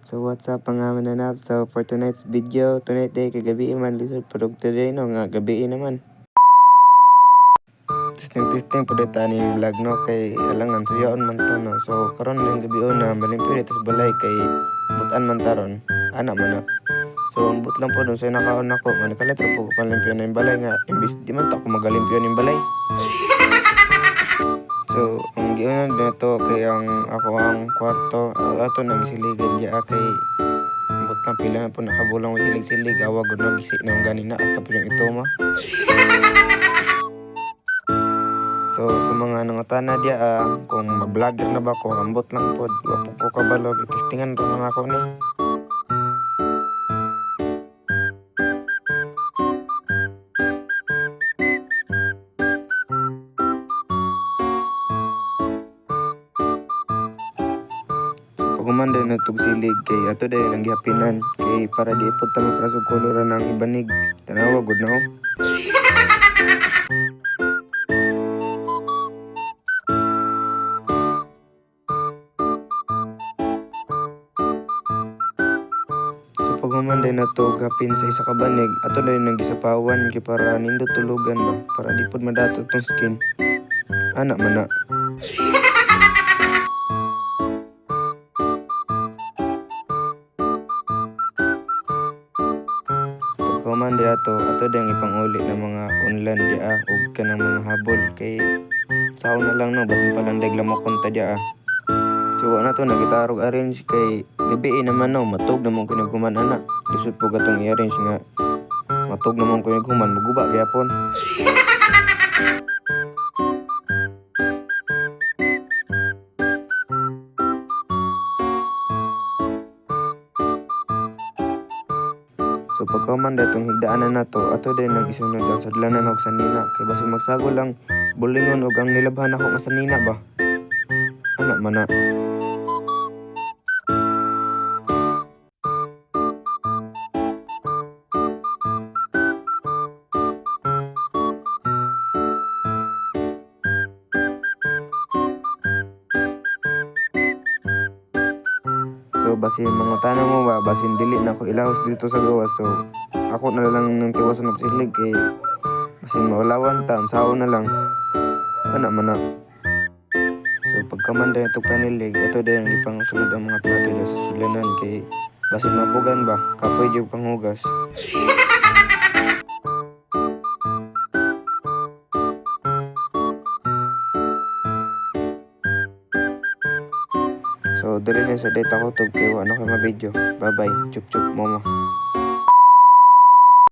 So what's up mga mananap? So for tonight's video, tonight day kagabi man lisod pero today no nga gabi naman. Testing po dito ni vlog no kay alangan suyaon man to no. So karon lang gabi na malimpyo dito sa balay kay butan man taron. Ana man na. So ang but lang po doon sa nakaon ako, manikalatro po ko palimpyo na yung balay nga imbis di man to ako magalimpyo ng balay. So, ang giunan dito kay ang ako ang kwarto, ato nagisiligan diya kay ambot lang pila na po nakabulang wa silig-silig awag gud nagisi na ganina hasta po yung itoma. So, sa mga nangutana diya kung mag-vlogger na ba ko, ambot lang po, wa po ko kabalo, itistingan ro man ako ni. Pagumanda na tug silig kay ato dayon ang gihapinan kay para di ipod ta maprasog kolora ng banig tanawa gud na So pagumanda na to gapin sa isa ka banig ato dayon nang gisapawan kay para nindot tulugan ba para di pod madato tong skin. Ana man na. Komande ato ding ipanguli ng mga online dia ug kanang mga habol kay sao na lang no basin palandag lamokon ta dia. So na to nagitarog arrange kay gabi naman no matog namon ko naghuman ana. Lisod po gatong i-arrange nga matog namon ko naghuman maguba gyapon. So pagkaman datong higdaanan nato, ato din nagisunod ang sadlanan og sanina kay basi magsagol lang bulingon og ang nilabhan ako nga sanina ba. Ana man na. So basin mangutana mo ba basin dili na ako ilahos dito sa gawas so ako na lang nang tiwason og silig kay basin maulawan ta sao na lang. Ana man na. So pagkamanda itong panilig ato din ipang sulod ang mga plato dito sa sulanan kay basin mapugan ba kapoy jud panghugas. So dili na sa data ko tub kay wa na ko ma-video. Bye bye. Chup chup mama.